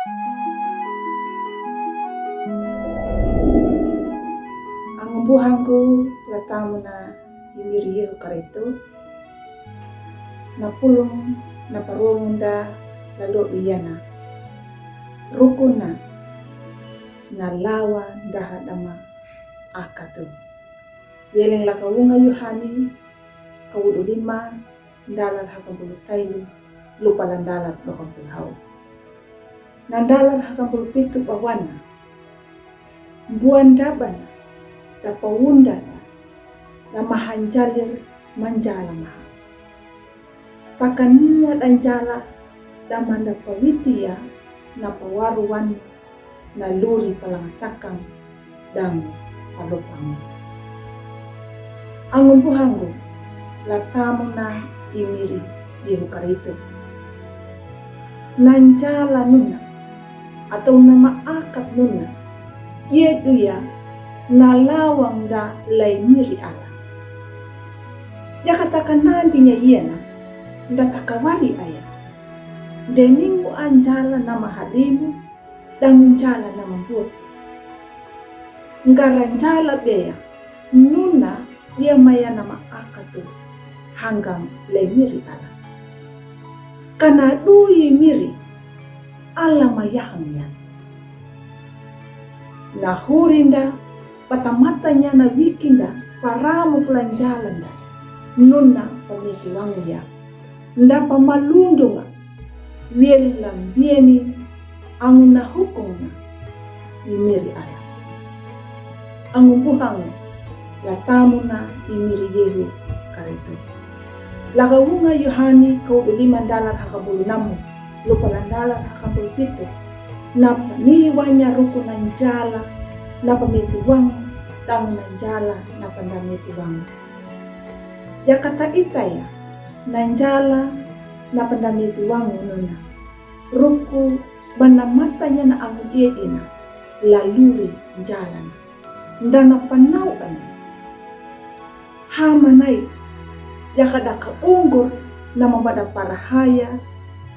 Ang buhangku latamuna imiriye kareto na pulong na parumunda lalo iyana rukuna na lawa dahadama akatu weleng lakawunga yuhani kawudu lima dalar hakambulu tailu lupa landalar dokambulu hau nandalar hakambulu pitu bawana buan dabana dapawunda na mahanjalir manjala maha takaninya danjala damanda pawitia na pawaruwan na luri palangatakang dangu palopangu ang buhanggo latamu na imiri biru karito nanjala nuna atau nama akad nuna yedu ya nalawang da lay miri ala jakatakan nandinya yena nda takawari aya deningu anjala nama halimu dan njala nama buti ngaranjala beya nuna dia maya nama akatu hanggang lay miri ala kana dui miri ala mayahangnya nahurinda patamatanya na wikinda paramu pelanjalanda nuna pamiti wangu ya nda pamalundunga wieli lambieni angu na hukunga imiri ala angu buhangu latamu na imiri yehu karito lagawunga yuhani kaudu dalar hakabulu namu lupa landalar hakabulu pitu napa niwanya ruku nanjala napa meti wangu dangu nanjala napa ndameti wangu jakata itaya nanjala napa ndameti wangu nuna ruku bana matanya na angu edina laluri jalan ndana panau anya hamanai jakadaka unggur nama bada parahaya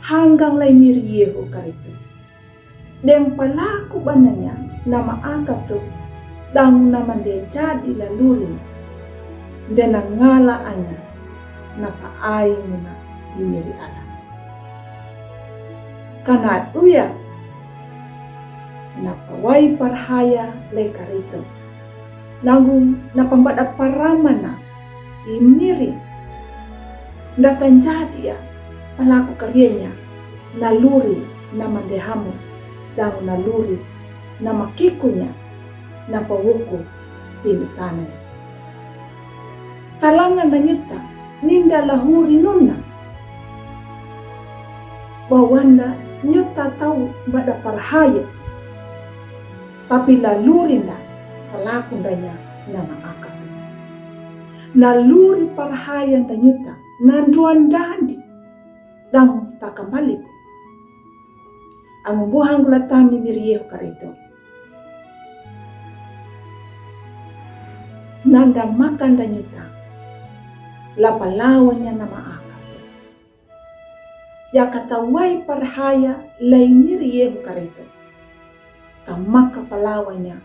hanggang lay miriyeho karito deng palaku bananya nama akatu dang nama de jadi lalurin dena ngala anya napa ai muna imiri ala kana uya napa wai parhaya lay karito nanggung napambada paramana imiri ndatan jadi ya palaku karyanya naluri nama dehamu dan naluri nama kikunya napa wuku pilitanay talangan na nyuta ninda lahuri nuna bawanda nyuta tahu bada parhaya tapi laluri na palaku danya nama akatu naluri parhaya na nyuta nanduan dandi dang takambaliku ang buhang gulatami miriyeho karito nanda makan danyuta lapalawanya nama akatu yakata wai parhaya lay miriyeho karito tamaka palawanya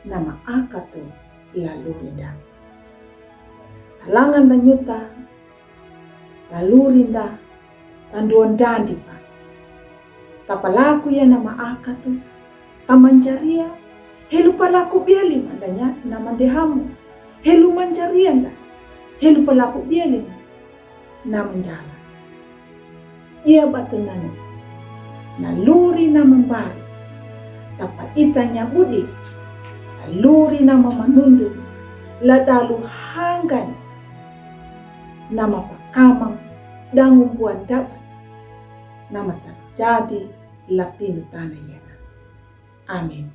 nama akatu lalurinda talangan danyuta lalurinda tanduan dandi pa tapalaku ya nama akatu tamanjaria helu palaku biali mandanya nama dehamu helu manjaria nda helu palaku biali nama jala ia batu nana naluri nama baru tapa itanya budi naluri nama manundu ladalu hanggan nama pakamang dangun buan dapat nama terjadi lapinu tanahnya. Amin.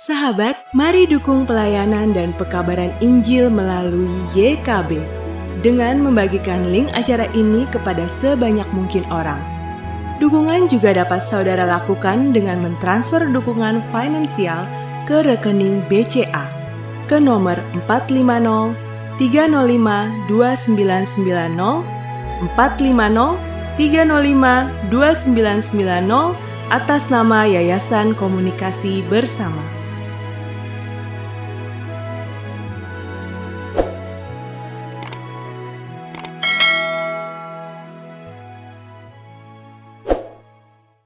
Sahabat, mari dukung pelayanan dan pekabaran Injil melalui YKB. dengan membagikan link acara ini kepada sebanyak mungkin orang. Dukungan juga dapat saudara lakukan dengan mentransfer dukungan finansial ke rekening BCA ke nomor 450 305 2990 450 305 2990 atas nama Yayasan Komunikasi Bersama.